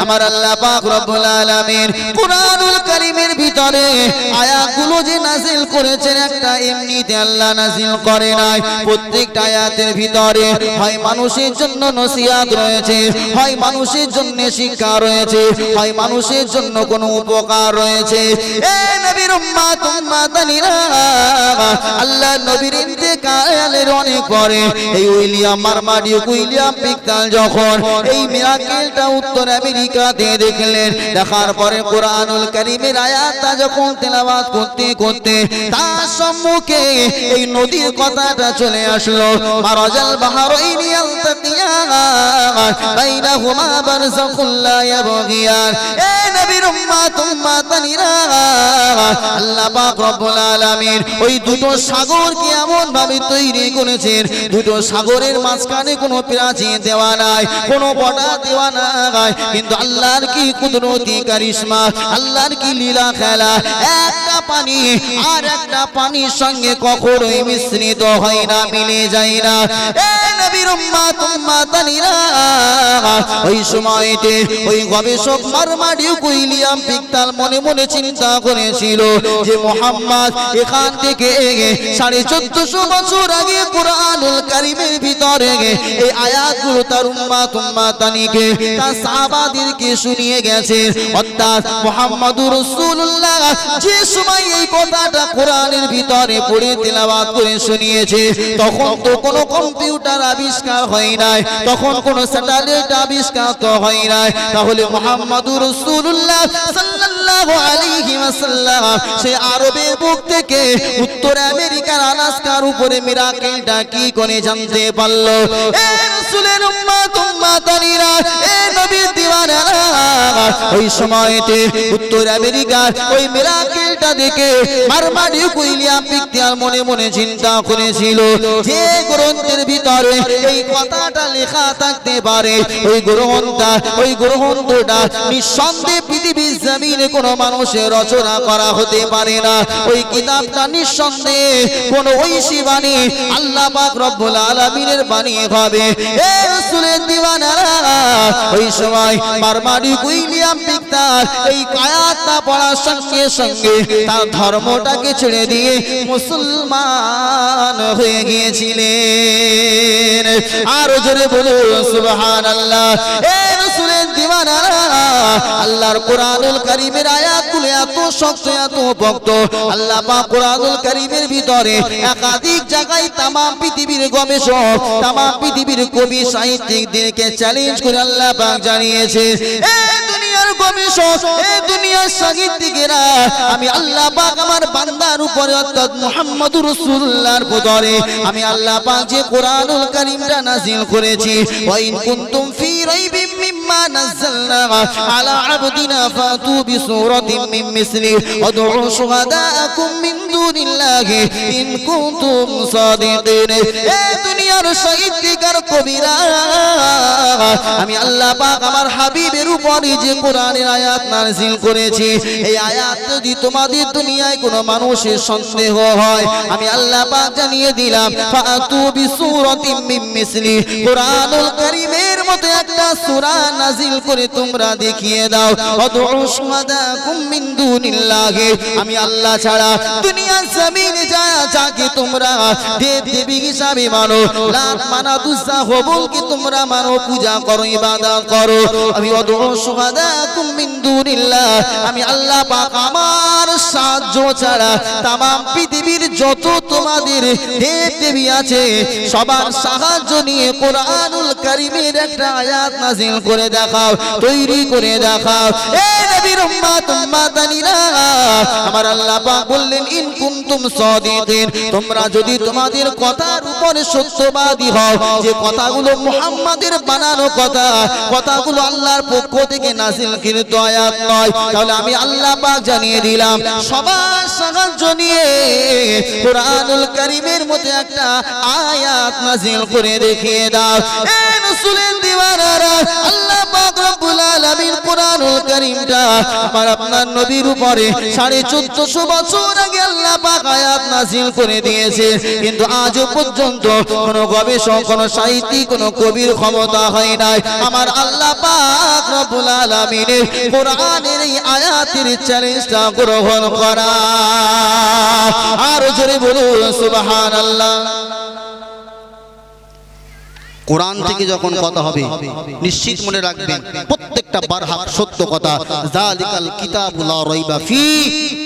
আমার আল্লাহ পাক রব্বুল আলামিন কুরআনুল কারীমের ভিতরে আয়াতগুলো যে নাযিল করেছেন একটা এমনিতে আল্লাহ নাযিল করে নাই। প্রত্যেকটা আয়াতের ভিতরে হয় মানুষের জন্য নসিহত রয়েছে, হয় মানুষের জন্য শিক্ষা রয়েছে, হয় মানুষের জন্য কোনো উপকার রয়েছে। এ নবীর উম্মত উম্মাতানিরা, আল্লাহ নবীর ইন্তেকালের অনেক পরে এই উইলিয়াম পিকতাল যখন এই মিরাকেলটা উত্তর আমেরিকাতে দেখলেন, দেখার পরে কোরআনুল কারীমের আয়াতটা যখন তেলাওয়াত করতে করতে তার সম্মুখে এই নদীর কথাটা চলে আসলো। মারাজাল বাহরাইনি ইয়ালতাকিয়ান বাইনাহুমা বারযাখুন লা ইয়াবগিয়ান। এ নবীর উম্মত উম্মাতানিরা, আল্লাহ পাক রব্বুল আলামিন ওই দুটো সাগরকে এমন ভাবে তৈরি করেছেন, দুটো সাগরের মাঝখানে কোনো প্রাচীর দেওয়া নাই, কোনো বড়া দেওয়া নাই, কিন্তু আল্লাহর কি কুদরতি কারিশমা, আল্লাহর কি লীলা খেলা। একটা পানি আর একটা পানির সঙ্গে কখনোই মিশ্রিত হয় না, মিলে যায় না। এ নবীর উম্মত উম্মাতানিরা, ওই সময়তে ওই গবেষক মারমাডিউ উইলিয়াম পিকতাল মনে মনে চিন্তা করেছিল যে মুহাম্মদ এখান থেকে 1450 বছর আগে কোরআনুল কারীমের ভিতরে এই আয়াতগুলো তার উম্মত উম্মাতানিকে তার সাহাবাদেরকে শুনিয়ে গেছে। অর্থাৎ মুহাম্মদুর রাসূলুল্লাহ যে সময় এই কথাটা কোরআনের ভিতরে পড়ে তেলাওয়াত করে শুনিয়েছে, তখন তো কোনো কম্পিউটার আবিষ্কার হয় নাই, তখন কোনো স্যাটেলাইট আবিষ্কার তো হয় নাই। তাহলে মুহাম্মদুর রাসূলুল্লাহ সাল্লাল্লাহু আলাইহি ওয়াসাল্লাম সেই আরবের বুক থেকে উত্তর আমেরিকার আলাস্কার উপরে মিরাকেলটা কি করে জানতে পারলো? এ রাসূলের উম্মত উম্মাতানিরা, এ নবীর দিওয়ানারা, ওই সময়তে উত্তর আমেরিকার ওই মিরাকেলটা দেখে মারমাডিউ উইলিয়াম পিকতাল মনে মনে চিন্তা করেছিল যে গ্রন্থের ভিতরে এই কথাটা লেখা থাকতে পারে, ওই গ্রন্থটা নিঃসন্দেহে পৃথিবীর জমিনে কোনো মানুষের রচনা করা হতে পারে না। ওই কিতাবটা নিঃসন্দেহে কোনো ঐশী বাণী আল্লাহ পাক রব্বুল আলামিনের বাণী হবে। এ রাসূলের দিওয়ানারা, ওই সময় মারমাডিউ উইলিয়াম পিকতাল এই আয়াতটা পড়ার সঙ্গে সঙ্গে তার ধর্মটাকে ছেড়ে দিয়ে মুসলমান হয়ে গিয়েছিলেন। আরো জোরে বলুন সুবহানাল্লাহ। এ রাসূলের দিওয়ানারা, আল্লাহর কোরআনুল কারীমের আয়াতগুলো এত শক্ত এত ভক্ত, আল্লাহ পাক কোরআনুল কারীমের ভিতরে একাধিক জায়গায় তাম পৃথিবীর গবেষক, তাম পৃথিবীর কবি সাহিত্যিকদেরকে চ্যালেঞ্জ করে আল্লাহ পাক জানিয়েছে, এ দুনিয়ার গবেষক, এ দুনিয়ার সাহিত্যিকেরা, আমি আল্লাহ পাক আমার বান্দার উপরে অর্থাৎ মুহাম্মদুর রাসূলুল্লাহর উপরে আমি আল্লাহ পাক যে কোরআনুল কারীমটা নাযিল করেছি, ওয়া ইন কুনতুম ফি রাইবিম মিম্মা নাযালনা আলা আবদিনা ফাতু বিসূরাতিন মিন মিসলিহি ওয়াদউ শুহাদাআকুম মিন দুনিল্লাহি ইন কুনতুম সাদিকিন। এ দুনিয়ার সাহিত্যিক আর কবিরা, আমি আল্লাহ পাক আমার হাবিবের উপরে যে কোরআনের আয়াত নাযিল করেছি, এই আয়াত যদি তোমাদের দুনিয়ায় কোনো মানুষের সন্দেহ হয়, আমি আল্লাহ পাক জানিয়ে দিলাম ফাতু বিসূরাতিন মিন মিসলিহি, কোরআনুল কারীমের মতো একটা সূরা নাযিল করে তোমরা দেখিয়ে দাও। ওয়াদউ শুহাদাকুম মিন দুনিল্লাহি, আমি আল্লাহ ছাড়া দুনিয়ার জমিনে যাকে তোমরা দেব দেবী হিসাবে মানো, লাত মানাত উজ্জা হবলকে তোমরা মানো, পূজা করো, ইবাদত করো, আমি ওয়াদউ শুহাদাকুম মিন দুনিল্লাহ, আমি আল্লাহ পাক আমার সাহায্য ছাড়া তামাম পৃথিবীর যত তোমাদের দেব দেবী আছে সবার সাহায্য নিয়ে কোরআনুল কারীমের একটা আয়াত নাযিল করে দেখাও, তৈরি করে দেখাও। এ নবীর উম্মত উম্মাতানিরা, আমার আল্লাহ পাক বললেন ইন কুনতুম সাদিকিন, তোমরা যদি তোমাদের কথার উপরে সত্যবাদী হও, যে কথাগুলো মুহাম্মাদের বানানো কথা, কথাগুলো আল্লাহর পক্ষ থেকে নাযিলকৃত আয়াত নয়, তাহলে আমি আল্লাহ পাক জানিয়ে দিলাম সবার সাহায্য নিয়ে কোরআনুল কারীমের মধ্যে একটা আয়াত নাযিল করে দেখিয়ে দাও। এ রাসূলের দিওয়ানারা, আল্লাহ পাক পাক রব্বুল আলামিন কোরআনুল কারীমটা আমার আপনার নবীর উপরে 1450 বছর আগে আল্লাহ পাক আয়াত নাযিল করে দিয়েছে, কিন্তু আজও পর্যন্ত কোনো গবেষক, কোনো সাহিত্যিক, কোনো কবির ক্ষমতা হয় নাই আমার আল্লাহ পাক রব্বুল আলামিনের কোরআনের এই আয়াতের চ্যালেঞ্জটা গ্রহণ করা। আর জোরে বলুন সুবহানাল্লাহ। কোরআন থেকে যখন কথা হবে নিশ্চিত মনে রাখবেন প্রত্যেকটা বারহাক সত্য কথা। যালিকাল কিতাবু লা রাইবা ফি,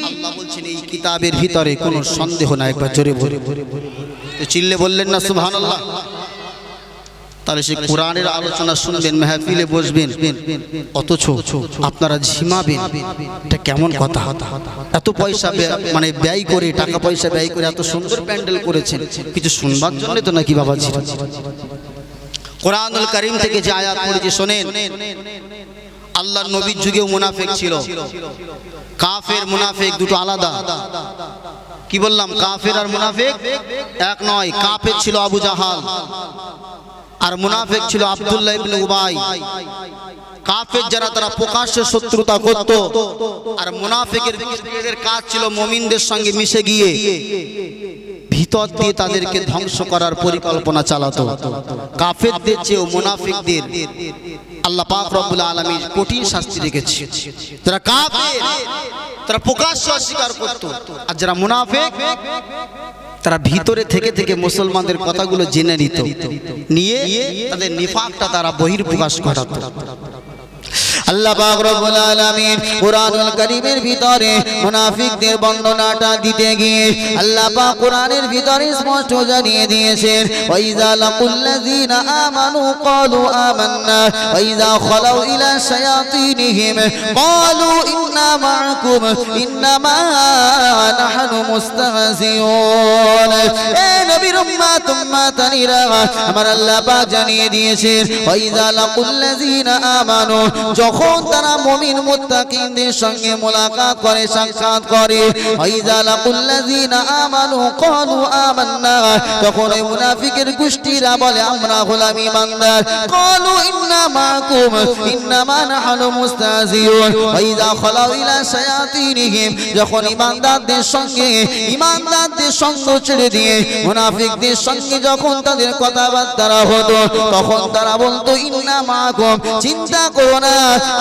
আল্লাহ বলছেন এই কিতাবের ভিতরে কোনো সন্দেহ নাই। একবার জোরে বলে চিল্লে বললেন না সুবহানাল্লাহ? তাহলে সেই কোরআনের আলোচনা শুনবেন, মাহফিলে বসবেন, অথচ আপনারা ঝিমাবেন, এটা কেমন কথা? এত পয়সা মানে ব্যয় করে, টাকা পয়সা ব্যয় করে এত সুন্দর প্যান্ডেল করেছেন, কিছু শুনবার জন্য তো নাকি বাবাজি? কোরআনুল কারীম থেকে যে আয়াত পড়েছি শোনেন। আল্লাহর নবীর যুগেও মুনাফিক ছিল। কাফের মুনাফিক দুটো আলাদা। কি বললাম? কাফের আর মুনাফিক এক নয়। কাফের ছিল আবু জাহাল আর মুনাফিক ছিল আব্দুল্লাহ ইবনে উবাই। কাফের যারা তারা প্রকাশ্যে শত্রুতা করত, আর মুনাফিকের কাজ ছিল মুমিনদের সঙ্গে মিশে গিয়ে ভিতর দিয়ে তাদেরকে ধ্বংস করার পরিকল্পনা চালাতো। কাফেরদের চেয়েও মুনাফিকদের আল্লাহ পাক রব্বুল আলামিন কঠিন শাস্তি রেখেছে। যারা কাফের তারা প্রকাশ্যে অস্বীকার করত, আর যারা মুনাফিক তারা ভিতরে থেকে থেকে মুসলমানদের কথাগুলো জেনে নিত, নিয়ে তাদের নিফাকটা তারা বহির্প্রকাশ ঘটাতো। আল্লাহ পাক রব্বুল আলামিন কোরআনুল কারীমের ভিতরে মুনাফিকদের বর্ণনাটা দিতে গিয়ে আল্লাহ পাক কোরআনের ভিতরে স্পষ্ট জানিয়ে দিয়েছেন, ওয়াইযা লাকুল্লাযীনা আমানু ক্বালু আমান্না ওয়াইযা খালাউ ইলা শায়াতিনহিম ক্বালু ইন্না মাআকুম ইন্নামা নাহনু মুস্তাহজিউন। এ নবীর উম্মাত উম্মাতানিরা, আমার আল্লাহ পাক জানিয়ে দিয়েছেন, ওয়াইযা লাকুল্লাযীনা আমানু, যখন তারা মুমিন মুত্তাকিনদের সঙ্গে মোলাকাত করে, সাক্ষাৎ করে, ওয়াইযা লাকুল্লাযীনা আমানু ক্বালু আমান্না, তখন এই মুনাফিকের গোষ্ঠীরা বলে আমরা হলাম ঈমানদার। ক্বালু ইন্না মাআকুম ইন্নামা নাহনু মুস্তাহজিউন। ওয়াইযা খালাউ ইলা শায়াতিনহিম, যখন ঈমানদারদের সঙ্গ ছেড়ে দিয়ে মুনাফিকদের সঙ্গে যখন তাদের কথাবার্তা হতো, তখন তারা বলতো ইন্না মাআকুম, চিন্তা করো না,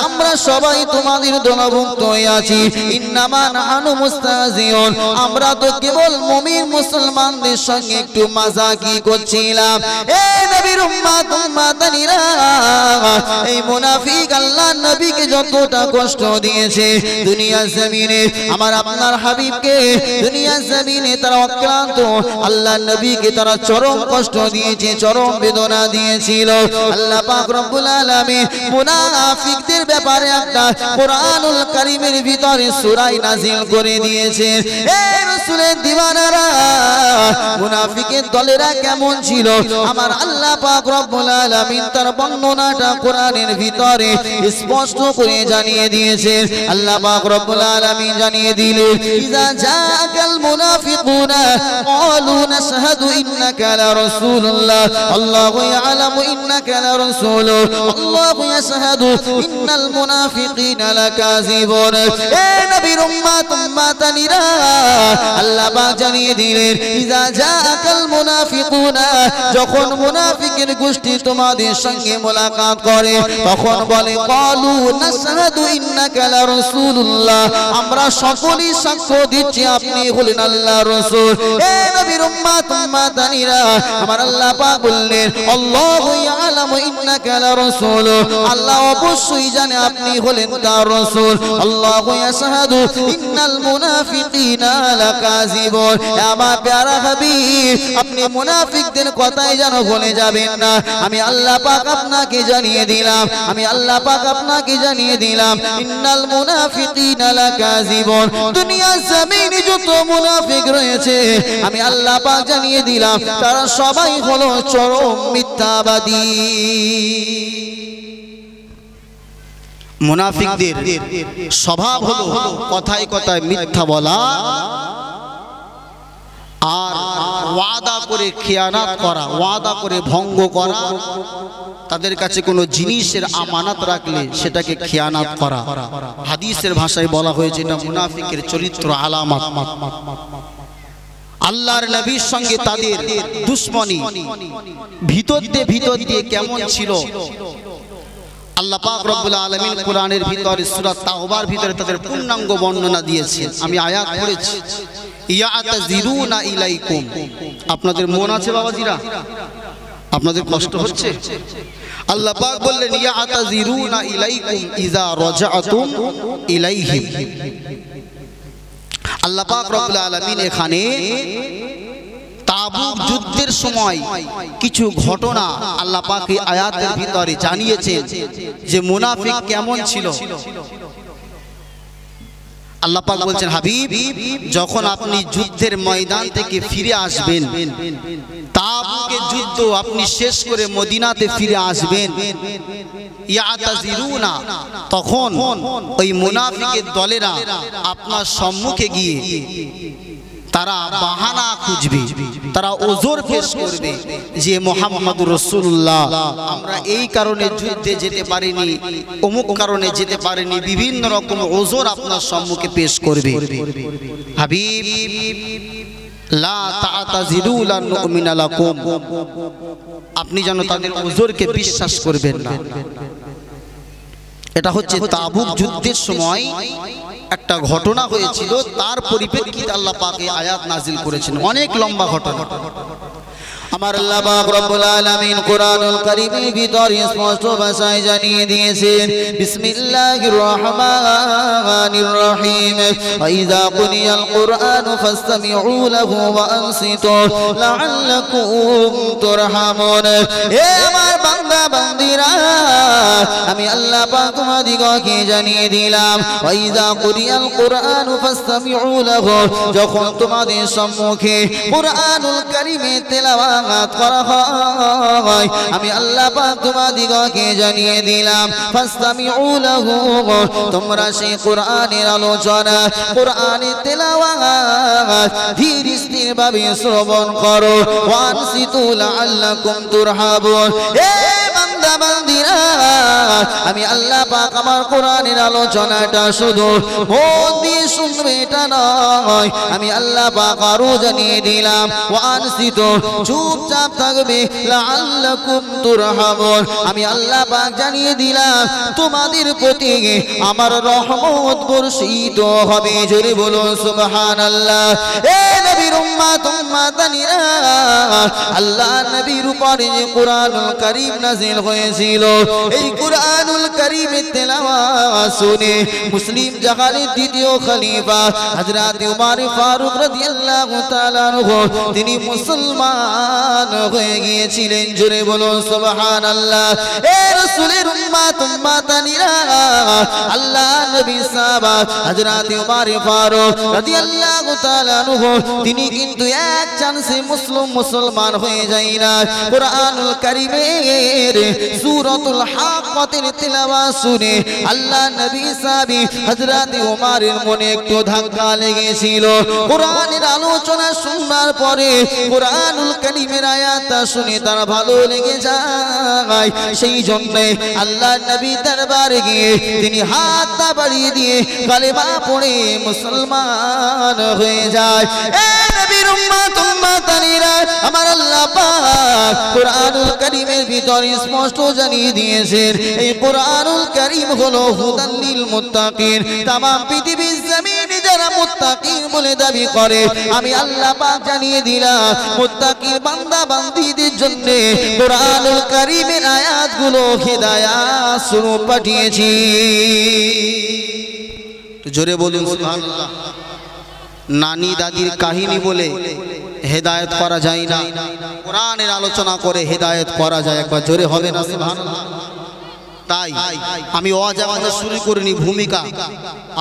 আমরা সবাই তোমাদের দলভুক্ত হয়ে আছি। ইন্নামা নাহনু মুস্তাহজিউন, আমরা তো কেবল মুমিন মুসলমানদের সঙ্গে একটু মাজাকি করছিলাম। এ নবীর উম্মাত উম্মাতানিরা, এই মুনাফিক আল্লাহ নবীকে যতটা কষ্ট দিয়েছে দুনিয়ার জমিনে, আমার আপনার হাবিবকে দুনিয়ার জমিনে তারা অক্লান্ত আল্লাহ নবীকে তারা চরম কষ্ট দিয়েছে, চরম বেদনা দিয়েছিল। আল্লাহ পাক রব্বুল আলামিন মুনাফিকদের ব্যাপারে একটা কোরআনুল কারীমের ভিতরে সূরা নাযিল করে দিয়েছে। এ রাসূলের দিওয়ানারা, মুনাফিকের দলেরা কেমন ছিল আমার আল্লাহ পাক রব্বুল আলামিন তার বর্ণনাটা কোরআনের ভিতরে স্পষ্ট করে জানিয়ে দিয়েছেন। আল্লাহ পাক রব্বুল আলামিন জানিয়ে দিলেন, ইযা জাআকাল মুনাফিকুনা ক্বালু নাশহাদু ইন্নাকা লা রাসূলুল্লাহ আল্লাহু ইয়ালামু ইন্নাকা লা রাসূলুহু আল্লাহু ইয়াশহাদু ইন্নাল মুনাফিকিনা লাকাযিবুন। এ নবীর উম্মাত উম্মাতানিরা, আল্লাহ পাক জানিয়ে দিলেন, ইযা জাআকাল মুনাফিকুনা, যখন মুনাফিকের গোষ্ঠী তোমাদের সঙ্গে মোলাকাত করে তখন বলে ক্বালু নাশহাদু ইন্নাকা লা রাসূলুল্লাহ, আমরা সকলেই সাক্ষ্য দিচ্ছি আপনি হলেন আল্লাহর রাসূল। এ নবীর উম্মাত উম্মাতানিরা, আমার আল্লাহ পাক বললেন আল্লাহু ইয়ালামু ইন্নাকা লা রাসূলুহু, আল্লাহ অবশ্যই জানে আপনি হলেন তার রাসূল। আল্লাহু ইয়াশহাদু ইন্নাল মুনাফিকিনা লাকাযিবুন। আমার প্যারা হাবিব, আপনি মুনাফিকদের কথাই যেন ভুলে যাবেন না। আমি আল্লাহ পাক আপনাকে জানিয়ে দিলাম, আমি আল্লাহ পাক আপনাকে জানিয়ে দিলাম, ইন্নাল মুনাফিকিনা লাকাযিবুন। দুনিয়ার জমিনে যত মুনাফিক রয়েছে আমি আল্লাহ পাক জানিয়ে দিলাম তারা সবাই হলো চরম মিথ্যাবাদী। মুনাফিকদের স্বভাব হলো কথায় কথায় মিথ্যা বলা, আর ওয়াদা করে খিয়ানাত করা, ওয়াদা করে ভঙ্গ করা, তাদের কাছে কোনো জিনিসের আমানত রাখলে সেটাকে খিয়ানাত করা। হাদিসের ভাষায় বলা হয়েছে এটা মুনাফিকের চরিত্র আলামত। আল্লাহর নবীর সঙ্গে তাদের দুশমনি ভিতর দিয়ে কেমন ছিল আল্লাহ পাক রব্বুল আলামিন কোরআনের ভিতরে সূরা তাওবার ভিতরে তাদের পূর্ণাঙ্গ বর্ণনা দিয়েছেন। আমি আয়াত পড়েছি, ইয়াতাজিরুনা ইলাইকুম। আপনাদের মন আছে বাবাজিরা? আপনাদের কষ্ট হচ্ছে? আল্লাহ পাক বললেন ইয়াতাজিরুনা ইলাইকুম ইযা রাজাতুম ইলাইহিম। আল্লাহ পাক রব্বুল আলামিন এখানে তাবুক যুদ্ধের সময় কিছু ঘটনা আল্লাহ পাক এই আয়াতের ভিতরে জানিয়েছেন যে মুনাফিক কেমন ছিল। আল্লাহ পাক বলছেন, হাবিব যখন আপনি যুদ্ধের ময়দান থেকে ফিরে আসবেন, তাবুকের যুদ্ধ আপনি শেষ করে মদিনাতে ফিরে আসবেন, ইয়াতাজিরুনা, তখন ওই মুনাফিকের দলেরা আপনার সম্মুখে গিয়ে তারা বাহানা খুঁজবে, তারা ওজর পেশ করবে যে মুহাম্মদুর রাসূলুল্লাহ আমরা এই কারণে যুদ্ধে যেতে পারিনি, অমুক কারণে যেতে পারিনি, বিভিন্ন রকম ওজর আপনার সম্মুখে পেশ করবে। হাবিব লা তা'তাজিরু লান নু'মিনা লাকুম, আপনি যেন তাদের ওজরকে বিশ্বাস করবেন না। এটা হচ্ছে তাবুক যুদ্ধের সময় একটা ঘটনা হয়েছিল, তার পরিপ্রেক্ষিতে আল্লাহ পাক এই আয়াত নাজিল করেছেন। অনেক লম্বা ঘটনা। আমার আল্লাহ পাক রব্বুল আলামিন কোরআনুল কারীমের ভিতরে স্পষ্ট ভাষায় জানিয়ে দিয়েছেন, বিসমিল্লাহির রহমানির রহিম, ওয়াইযা কুরিয়াল কুরআনু ফাসতামিউ লাহু ওয়া আনসিতু লাআল্লাকুম তুরহামুন। হে আমার বান্দা বান্দীরা, আমি আল্লাহ পাক তোমাদিগকে জানিয়ে দিলাম, ওয়াইযা কুরিয়াল কুরআনু ফাসতামিউ লাহু, যখন তোমাদের সম্মুখে কুরআনুল কারীমের তেলাওয়াত করা হয়, আমি আল্লাহ পাক তোমাদিগকে জানিয়ে দিলাম, ফাসতামিউ লাহু, তোমরা সেই কোরআনের আলোচনা, কোরআনের তেলাওয়াত ধীর স্থির ভাবে শ্রবণ করো, ওয়ানসিতু লাআল্লাকুম তুরহামুন। হে বান্দা বান্দীরা, আমি আল্লাহ পাক আমার কোরআনের আলোচনাটা শুধু মন দিয়ে শুনবে এটা নয়, আমি আল্লাহ পাক আরো জানিয়ে দিলাম, ওয়ানসিতু, চুপচাপ থাকবে, লাআল্লাকুম তুরহামুন, আমি আল্লাহ পাক জানিয়ে দিলাম তোমাদের প্রতি আমার রহমত বর্ষিত হবে। জোরে বলুন সুবহানাল্লাহ। এ নবীর উম্মত উম্মাতানিরা, আল্লাহ নবীর উপরে যে কোরআনুল কারীম নাযিল হয়েছিল, এই কোরআনুল কারীমের তেলাওয়াত শুনে মুসলিম জাহানের দ্বিতীয় খলিফা হযরত উমর ফারুক রাদিয়াল্লাহু তাআলা আনহু তিনি মুসলমান হয়ে গিয়েছিলেন। জোরে বলুন সুবহানাল্লাহ। এ রাসূলের উম্মত উম্মাতানিরা, আল্লাহ নবী সাহাবা হযরত উমর ফারুক রাদিয়াল্লাহু তাআলা আনহু তিনি কিন্তু এক চান্সে মুসলমান হয়ে যায় না। কোরআনুল কারীমের সূরাতুল হাক্কাতের তেলাওয়াত শুনে আল্লাহ নবী সাহাবী হযরত উমরের মনে একটু ধাক্কা লেগেছিল। কোরআনের আলোচনা শোনার পরে কোরআনুল কারীমের আয়াতটা শুনে তার ভালো লেগে যায়, সেই জন্য আল্লাহ নবী দরবারে গিয়ে তিনি হাতটা বাড়িয়ে দিয়ে কালেমা পড়ে মুসলমান হয়ে যায়। এ নবীর উম্মত উম্মাতানিরা, আমার আল্লাহ পাক কোরআনুল কারীমের ভিতরে স্পষ্ট জানিয়ে দিয়েছেন, এই কোরআনুল কারীম হলো হুদান লিল মুত্তাকিন। तमाम পৃথিবীর জমিনে যারা মুত্তাকিন বলে দাবি করে, আমি আল্লাহ পাক জানিয়ে দিলাম মুত্তাকিন বান্দা বান্দীদের জন্য কোরআনুল কারীমের আয়াতগুলো হিদায়াত স্বরূপ পাঠিয়েছি। জোরে বলুন সুবহানাল্লাহ। নানি দাদির কাহিনী বলে হেদায়েত করা যায় না, কোরআনের আলোচনা করে হেদায়েত করা যায়। একবার জোরে হবে না সুবহানাল্লাহ। তাই আমি অজাবাজে শুরু করিনি ভূমিকা,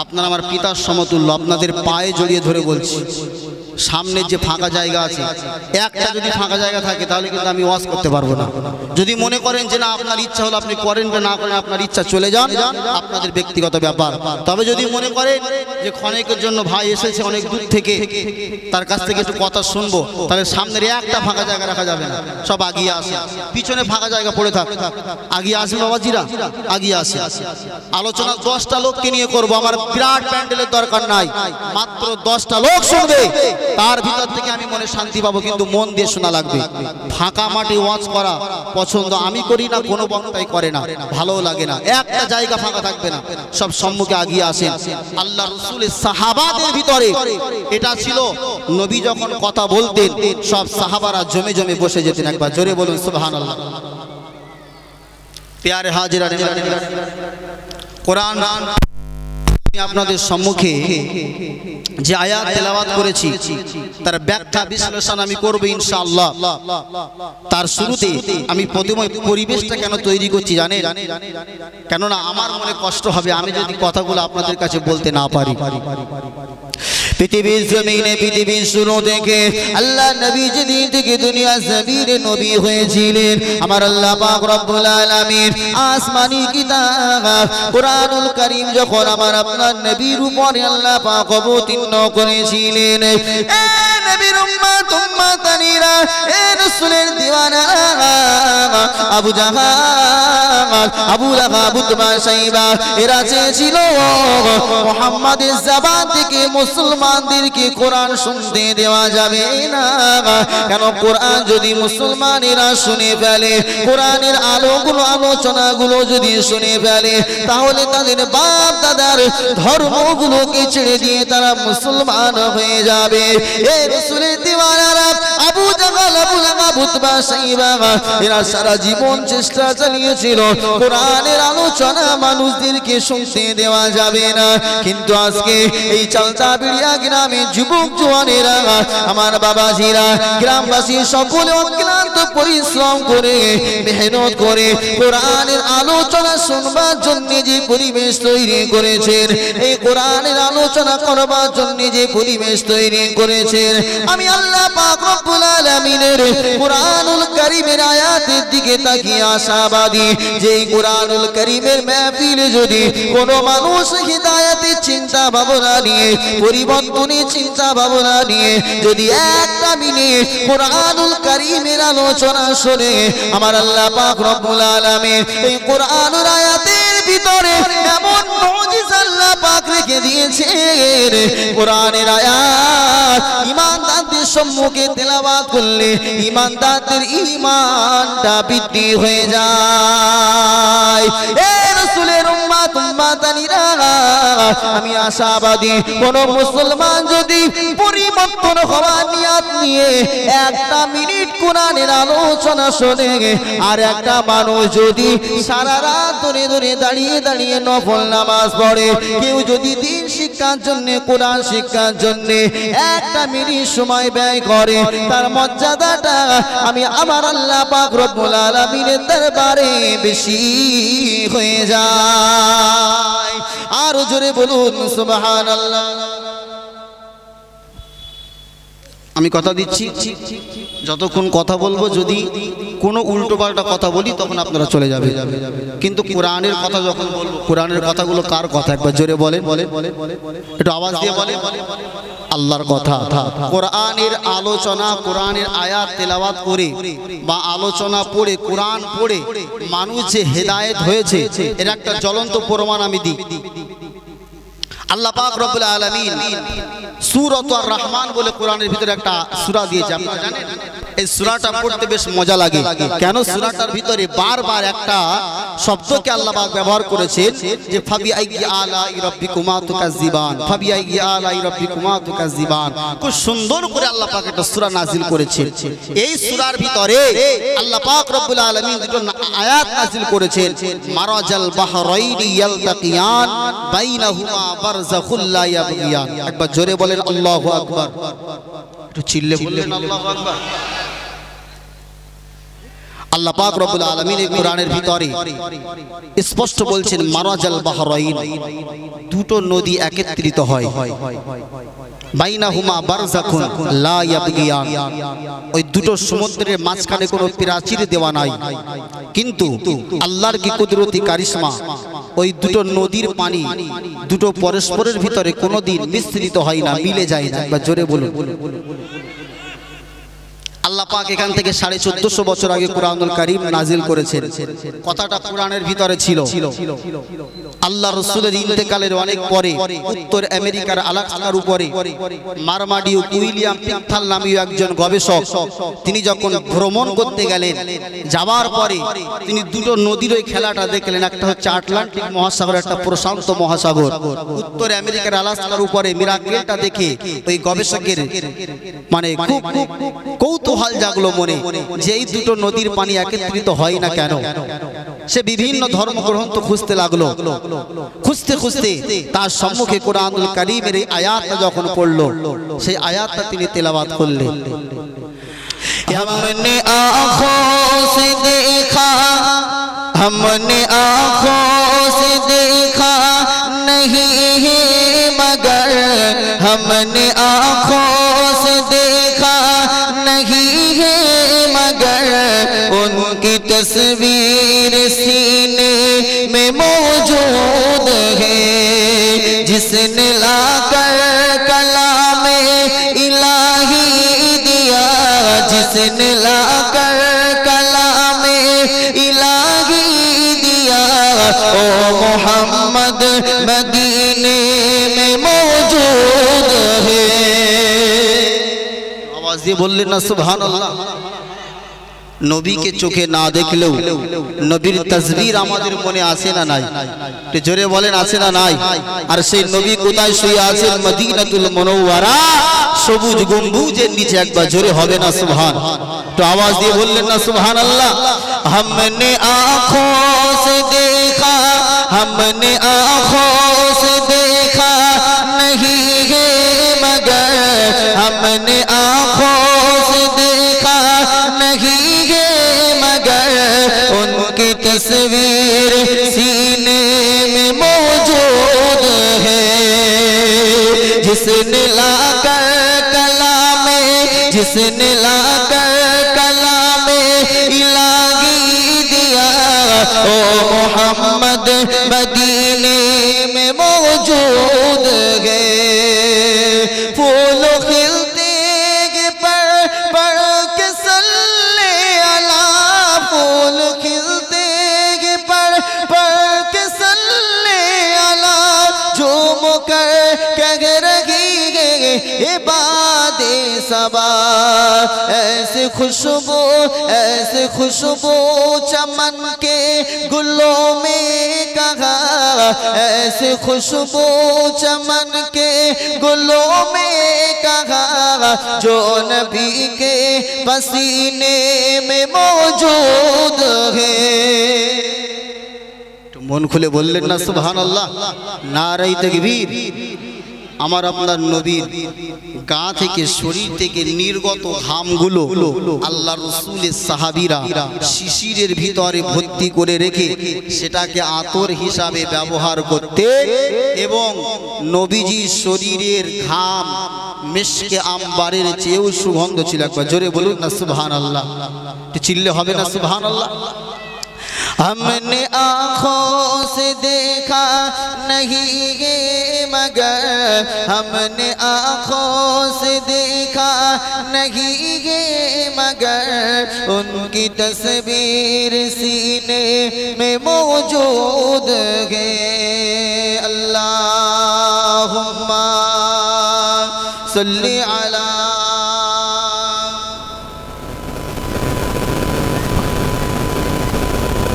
আপনারা আমার পিতার সমতুল্য, আপনাদের পায়ে জড়িয়ে ধরে বলছি সামনে যে ফাঁকা জায়গা আছে, একটা যদি ফাঁকা জায়গা থাকে তাহলে কিন্তু আমি ওয়াজ করতে পারবো না। যদি মনে করেন যে না আপনার ইচ্ছা হলো আপনি করেন, না করেন আপনার ইচ্ছা, চলে যান, আপনাদের ব্যক্তিগত ব্যাপার। তবে যদি মনে করেন যে ক্ষণিকের জন্য ভাই এসেছে অনেক দূর থেকে, তার কাছ থেকে একটু কথা শুনবো, তাহলে সামনের একটা ফাঁকা জায়গা রাখা যাবে না, সব আগিয়ে আসে। পিছনে ফাঁকা জায়গা পড়ে থাক, আগিয়ে আসে বাবাজিরা, আগিয়ে আসে। আলোচনা 10টা লোককে নিয়ে করব, আমার বিরাট প্যান্ডেলের দরকার নাই, মাত্র 10টা লোক শুনবে, তার ভিতর থেকে আমি মনে শান্তি পাবো, কিন্তু মন দিয়ে শোনা লাগবে। ফাঁকা মাঠে ওয়াজ করা পছন্দ আমি করি না, কোনো বক্তাই করে না, ভালো লাগে না। একটা জায়গা ফাঁকা থাকবে না, সব সম্মুখে আগিয়ে আসেন। আল্লাহ রাসূলের সাহাবাদের ভিতরে এটা ছিল, নবী যখন কথা বলতেন সব সাহাবারা জমে জমে বসে যেতেন। একবার জোরে বলুন সুবহানাল্লাহ। প্যারে হাজিরা, কোরআন আপনাদের সম্মুখে যে আয়াত তেলাওয়াত করেছি তার ব্যাখ্যা বিশ্লেষণ আমি করব ইনশাআল্লাহ। তার শুরুতে আমি প্রথমে পরিবেশটা কেন তৈরি করছি জানেন? কেননা আমার মনে কষ্ট হবে আমি যদি কথাগুলো আপনাদের কাছে বলতে না পারি। পৃথিবীর জমিনে পৃথিবীর শুরু থেকে আল্লাহ নবী যেদিন থেকে দুনিয়া জমিনে নবী হয়েছিলেন, আমার আল্লাহ পাক রব্বুল আলামিন আসমানি কিতাব কোরআনুল কারীম যখন আমার আপনার নবীর উপরে আল্লাহ পাক অবতীর্ণ করেছিলেন, এ নবীর উম্মত উম্মতানিরা, এ রাসূলের দিওয়ানারা, আবু জাহাল, আবু লাহাব, উতবা, শাইবা এরা চেয়েছিল মুহাম্মাদের জবান থেকে মুসলমানদেরকে কোরআন শুনতে দেওয়া যাবে না। কেন? কোরআন যদি মুসলমানেরা শুনে ফেলে, কোরআনের আলোগুলো আলোচনাগুলো যদি শুনে ফেলে, তাহলে তাদের বাপ দাদার ধর্মগুলোকে ছেড়ে দিয়ে তারা মুসলমান হয়ে যাবে। এই রাসূলের দিওয়ানারা আবু জাহাল, আবু লাহাব, উতবা, শাইবা এরা সারা জীবন চেষ্টা চালিয়েছিল কোরআনের আলোচনা মানুষদেরকে শুনতে দেওয়া যাবে না। কিন্তু আজকে এই চালতা বিড়িয়া গ্রামে যুবক জওয়ানেরা, আমার বাবাজিরা, গ্রামবাসী সকলে অক্লান্ত পরিশ্রম করে মেহনত করে কোরআনের আলোচনা শুনবার জন্য যে পরিবেশ তৈরি করেছেন, এই কোরআনের আলোচনা করবার জন্য যে পরিবেশ তৈরি করেছেন, আমি আল্লাহ পাক রব্বুল আলামিনের কোরআনুল কারীমের আয়াতের দিকে তাকিয়ে আশাবাদী যে এই কোরআনুল কারীমের মাহফিলে যদি কোনো মানুষ হিদায়াতের চিন্তা ভাবনা নিয়ে, পরিবর্তনের চিন্তা ভাবনা নিয়ে যদি একটা মিনিট কোরআনুল কারীমের আলোচনা শুনে, আমার আল্লাহ পাক রব্বুল আলামিন এই কোরআনুল আয়াতের ভিতরে এমন মুজিজা আল্লাহ পাক রেখে দিয়েছেন, কোরআনের আয়াত ঈমানদারদের সম্মুখে তেলাওয়াত করলে ঈমানদারদের ঈমানটা বৃদ্ধি হয়ে যায়। এ রাসূলের উম্মত উম্মতানিরা, আমি আশাবাদী কোন মুসলমান যদি পরিবর্তন হওয়ার নিয়ত নিয়ে একটা মিনিট কোরআনের আলোচনা শোনে, আর একটা মানুষ যদি সারা রাত ধরে ধরে দাঁড়িয়ে দাঁড়িয়ে নফল নামাজ পড়ে, কেউ যদি দিন শিক্ষার জন্য, কোরআন শিক্ষার জন্য একটা মিনিট সময় ব্যয় করে, তার মর্যাদাটা আমি আমার আল্লাহ পাক রব্বুল আলামিনের দরবারে বেশি হয়ে যায়। আরো জোরে বলুন সুবহানাল্লাহ। আমি কথা দিচ্ছি, যতক্ষণ কথা বলবো যদি কোনো উল্টো পাল্টা কথা বলি তখন আপনারা চলে যাবে, কিন্তু কোরআনের কথা যখন বলবো, কোরআনের কথাগুলো কার কথা একবার জোরে বলেন, একটু আওয়াজ দিয়ে বলেন। আল্লাহর কথা। কোরআনের আলোচনা, কোরআনের আয়াত তেলাওয়াত করে বা আলোচনা পড়ে, কোরআন পড়ে মানুষ যে হেদায়েত হয়েছে এর একটা জ্বলন্ত প্রমাণ আমি দিই। আল্লাহ পাক রব্বুল আলামিন সূরাত আর রহমান বলে কোরআনের ভিতরে একটা সূরা দিয়েছে, আপনারা জানেন? এই সূরাটা পড়তে বেশ মজা লাগে। কেন? সূরাটার ভিতরে বারবার একটা শব্দকে আল্লাহ পাক ব্যবহার করেছেন যে ফাবি আইয়ি আলাই রাব্বিকুমা তুকাজ্জিবান, ফাবি আইয়ি আলাই রাব্বিকুমা তুকাজ্জিবান। খুব সুন্দর করে আল্লাহ পাক একটা সূরা নাজিল করেছেন। এই সূরার ভিতরে আল্লাহ পাক রব্বুল আলামিন দুটো আয়াত নাজিল করেছেন, মারাজাল বাহরাইনি ইয়ালতাকিয়ান বাইনাহুমা বারযাখুল লা ইয়াবগিয়ান। একবার জোরে বলেন আল্লাহু আকবার, একটু চিল্লে বললেন আল্লাহু আকবার। আল্লাহ পাক রব্বুল আলামিন এই কোরআনের ভিতরে স্পষ্ট বলছেন মারাজাল বাহরাইন, দুটো নদী একত্রিত হয়, বাইনাহুমা বারযাখুন লা ইয়াবগিয়ান, ওই দুটো সমুদ্রের মাঝখানে কোনো প্রাচীর দেওয়া নাই, কিন্তু আল্লাহর কি কুদরতি কারিশমা, ওই দুটো নদীর পানি দুটো পরস্পরের ভিতরে কোনোদিন মিশ্রিত হয় না, মিলে যায় না। একবার জোরে বলুন। আল্লাহ পাক এখান থেকে 1450 বছর আগে কুরআনুল কারীম নাজিল করেছেন। কথাটা কোরআনের ভিতরে ছিল। আল্লাহ রাসূলের ইন্তেকালের অনেক পরে উত্তর আমেরিকার আলাস্কার উপরে মারমাডিউ উইলিয়াম পিকথাল নামীয় একজন গবেষক, তিনি যখন ভ্রমণ করতে গেলেন, যাওয়ার পরে তিনি দুটো নদীর ওই খেলাটা দেখলেন। একটা হচ্ছে আটলান্টিক মহাসাগর, একটা প্রশান্ত মহাসাগর। উত্তর আমেরিকার আলাস্কার উপরে মিরাকেলটা দেখে ওই গবেষকের মানে খুব কৌতূহল জাগলো মনে, যে এই দুটো নদীর পানি একত্রিত হয় না কেন। সে বিভিন্ন ধর্মগ্রন্থ খুঁজতে লাগলো। খুঁজতে খুঁজতে তার সম্মুখে কুরআনুল কারীমের এই আয়াতটা যখন পড়লো, সেই আয়াতটা তিনি তেলাওয়াত করলেন। हमने आँखों से देखा, हमने आँखों से देखा नहीं है मगर, हमने आँखों से देखा नहीं है मगर, उनकी तस्वीर सीने में मौजूद है, जिसने लाकर कलामे इलाही दिया, जिसने लाकर कलामे इलाही दिया, ओ मोहम्मद मदीने में मौजूद है। आवाज দিয়ে বললেন না সুবহানাল্লাহ। নবীকে চোখে না দেখলেও নবীর তাসবির আমাদের মনে আসে না নাই? একটু জোরে বলেন, আছে না নাই? আর সেই নবী কোথায় শুয়ে আছেন? মদিনাতুল মুনাওয়ারা সবুজ গম্বুজের নিচে। একবার জোরে হবে না সুবহান? তো আওয়াজ দিয়ে বললেন না সুবহানাল্লাহ। हमने आँखों से देखा, हमने आँखों से देखा नहीं है मगर, हमने आँखों से देखा नहीं है मगर, उनकी तस्वीर सीने में मौजूद है, जिसने लाकर कलामे, जिसने लाकर कलामे इलाही दिया, ओ मोहम्मद मदीने में मौजूद है। फूल खिलते पर पर के सल्ले अला, फूल खिलते पर के सल्ले अला, झूम कर कह रही है इबादे सबा, ऐसे खुशबू, ऐसे खुशबू चमन के गुलों में कहा, ऐसे खुशबू चमन के गुलों में कहा, जो नबी के पसीने में मौजूद है। तो मन खुले बोललेन ना सुबहानाल्लाह, नारे तकबीर। আমার আপনার নবীর গা থেকে, শরীর থেকে নির্গত ঘামগুলো আল্লাহ রাসূলের সাহাবীরা শিশিরের ভিতরে ভর্তি করে রেখে সেটাকে আতর হিসাবে ব্যবহার করতে, এবং নবীজির শরীরের ঘাম মিশকে আম্বারের চেয়েও সুগন্ধ ছিল। একবার জোরে বলুন না সুবহানাল্লাহ। চিল্লে হবে না সুবহানাল্লাহ? हमने आँखों से देखा नहीं है मगर, हमने आँखों से देखा नहीं है मगर, उनकी तस्वीर सीने में मौजूद है। अल्लाहुम्मा सल्ली अला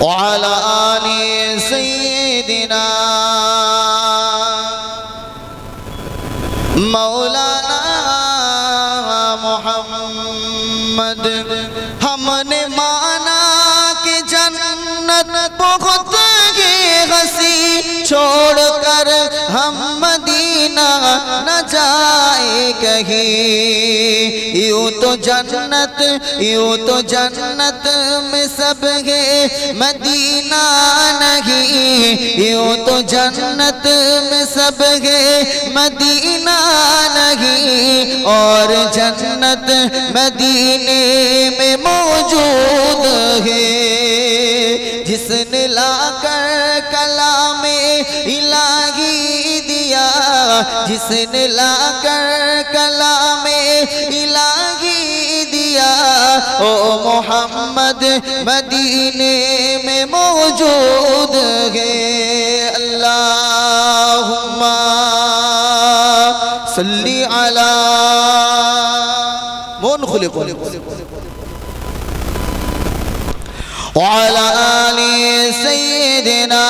وعلى آل سيدنا मौलाना मोहम्मद। हमने माना कि जन्नत बहुत ही हंसी, छोड़कर हम मदीने मदीना न जाए कहीं। यूं तो जन्नत में सब है मदीना नहीं। यूं तो जन्नत में सब है मदीना नहीं। और जन्नत मदीने में मौजूद है। जिसने लाकर कलामे इलाही दिया, जिसने लाकर कलामे इलाही दिया, ओ मोहम्मद मदीने में मौजूद है। अल्लाहुम्मा सल्ली अला मोन खुले वअला आलि सय्यिदिना।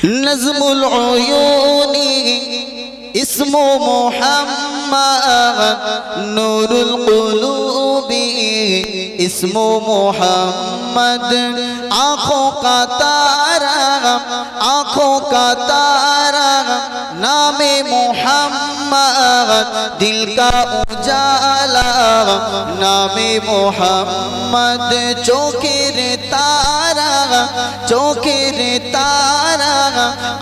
नज़्मुल उयूनी इस्मु मुहम्मद, नूरुल क़ुलूबी इस्मु मुहम्मद। आँखों का तारा नामे मुहम्मद। दिल का उजाला नामे मुहम्मद। चौकेर तारा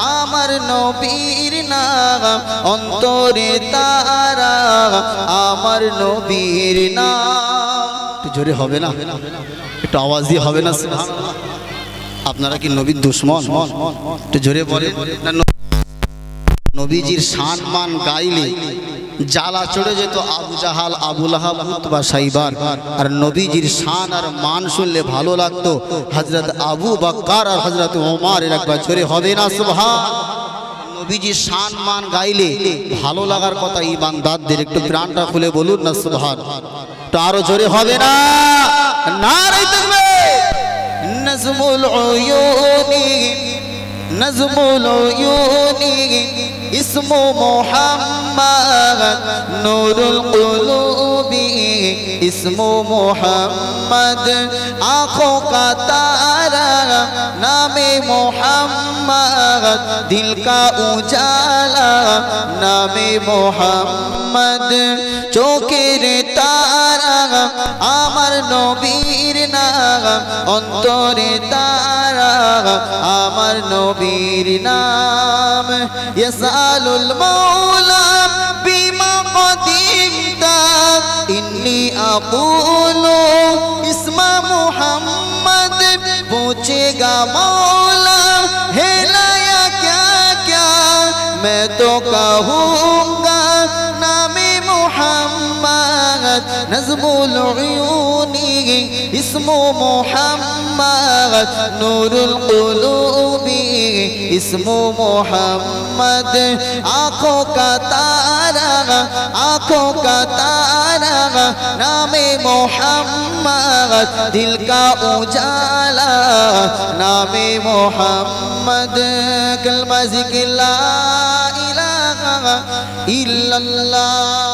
आमर नबीर नाम। অন্তরে তারা আমার নবীর নাম। একটু জোরে হবে না? একটু আওয়াজ দিয়ে হবে না? আপনারা কি নবীর দুশমন? একটু জোরে বলেন না। নবীজির শান মান গাইলে জ্বালা চড়ে যেত আবু জাহাল, আবু লাহাব, উতবা, সাইবার। আর নবীজির শান আর মান শুনলে ভালো লাগতো হযরত আবু বকর আর হযরত ওমর। এর একবার জোরে হবে না সুবহান? নবীজির শান মান গাইলে ভালো লাগার কথা ঈমানদারদের। একটু প্রাণটা খুলে বলুন না সুবহান? তো আরো জোরে হবে না? নারে তাকবীর। নজমুল উয়ুনি ইসমু মুহাম্মদ, নূরুল কুলুবি ইসমু মুহাম্মদ। आँखों का तारा नामे मुहम्मद। दिल का उजाला नामे मुहम्मद। चौकेर तारा आमर नबीर नाम। অন্তরে तारा आमर नबीर नाम। यसालुल मौला बिमा कदीमता, इन्नी अक़ूलु इस्मा मुहम्मद। पूछेगा मौला है लाया क्या क्या, मैं तो कहूँगा नामे मुहम्मद। नज़्मुल उयूनी इस्मु मुहम्मद, नूरुल क़ुलूबी इस्मु मुहम्मद। आँखों का तारा नामे मुहम्मद। दिल का उजाला नामे मुहम्मद। कलमा ज़िक्र ला इलाहा इल्लल्लाह।